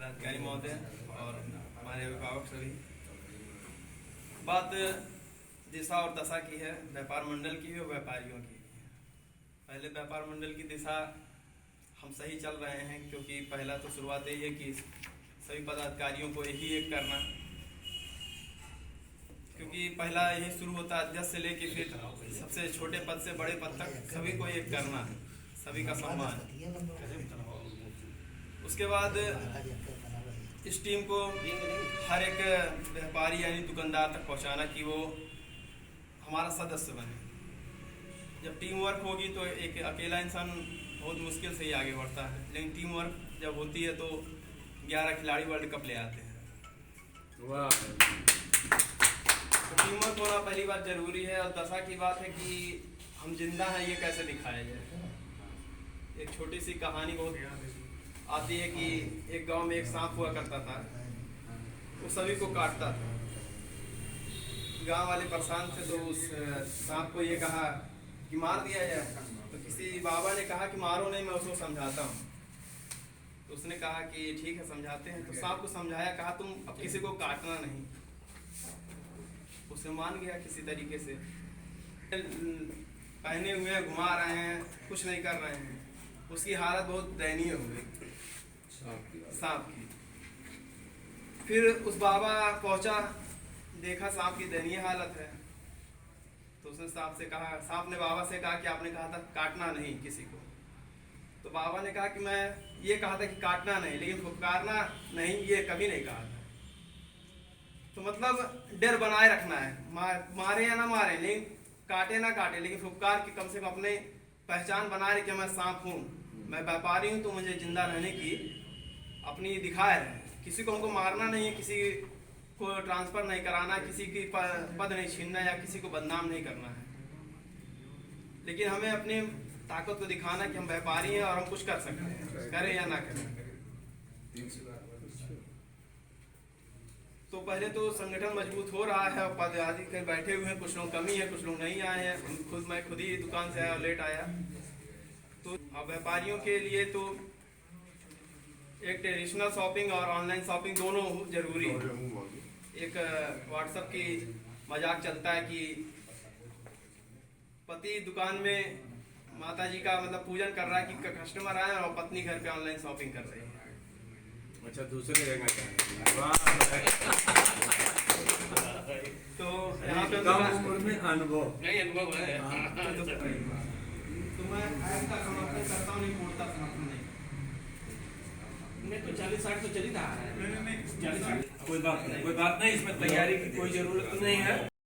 पदाधिकारी महोदय और हमारे अभिभावक सभी। बात दिशा और दशा की है, व्यापार मंडल की भी और व्यापारियों की भी है। पहले व्यापार मंडल की दिशा हम सही चल रहे हैं, क्योंकि पहला तो शुरुआत यही है कि सभी पदाधिकारियों को यही एक करना, क्योंकि पहला यही शुरू होता है अध्यक्ष से लेके फिर सबसे छोटे पद से बड़े पद तक सभी को एक करना, सभी का सम्मान। उसके बाद इस टीम को हर एक व्यापारी यानी दुकानदार तक पहुंचाना कि वो हमारा सदस्य बने। जब टीम वर्क होगी तो एक अकेला इंसान बहुत मुश्किल से ही आगे बढ़ता है, लेकिन टीम वर्क जब होती है तो 11 खिलाड़ी वर्ल्ड कप ले आते हैं। तो टीम वर्क होना पहली बात जरूरी है। और दशा की बात है कि हम जिंदा हैं, ये कैसे दिखाया जाए। एक छोटी सी कहानी बहुत आती है कि एक गांव में एक सांप हुआ करता था, वो सभी को काटता था। गांव वाले परेशान थे तो उस सांप को ये कहा कि मार दिया जाए। तो किसी बाबा ने कहा कि मारो नहीं, मैं उसको समझाता हूँ। तो उसने कहा कि ठीक है समझाते हैं। तो सांप को समझाया, कहा तुम अब किसी को काटना नहीं। उसे मान गया किसी तरीके से। पहने हुए घुमा रहे हैं, कुछ नहीं कर रहे हैं। उसकी हालत बहुत दयनीय हो गई सांप की। फिर उस बाबा पहुंचा, देखा सांप की दयनीय हालत है, तो उसने सांप से कहा, सांप ने बाबा से कहा कि आपने कहा था काटना नहीं किसी को। तो बाबा ने कहा कि मैं ये कहा था कि काटना नहीं, लेकिन फुफकारना नहीं, ये कभी नहीं कहा था। तो मतलब डर बनाए रखना है, मारे या ना मारे, लेकिन काटे ना काटे, लेकिन फुफकार की कम से कम अपने पहचान बनाए कि मैं सांप हूँ, मैं व्यापारी हूँ, तो मुझे जिंदा रहने की अपनी दिखाए रहे। किसी को हमको मारना नहीं है, किसी को ट्रांसफर नहीं कराना, किसी की पद नहीं छीनना या किसी को बदनाम नहीं करना है, लेकिन हमें अपनी ताकत को दिखाना कि हम व्यापारी हैं और हम कुछ कर सकते हैं, करें या ना करें। तो पहले तो संगठन मजबूत हो रहा है और पदाधिकारी बैठे हुए हैं, कुछ लोग कमी है, कुछ लोग नहीं आए हैं। मैं खुद ही दुकान से आया और लेट आया। तो अब व्यापारियों के लिए तो एक ट्रेडिशनल शॉपिंग और ऑनलाइन शॉपिंग दोनों जरूरी है। एक व्हाट्सएप की मजाक चलता है कि पति दुकान में माता जी का मतलब पूजन कर रहा है कि कस्टमर आए और पत्नी घर पे ऑनलाइन शॉपिंग कर रही है। अच्छा, दूसरे जगह तो यहाँ पे कम उम्र में अनुभव है। तो मैं ऐप का समर्थन करता हूँ, नहीं मोड़ता समर्थन नहीं। मैं तो 40-60 तो चल ही रहा है। नहीं 40-60 कोई बात नहीं, इसमें तैयारी की कोई जरूरत नहीं है।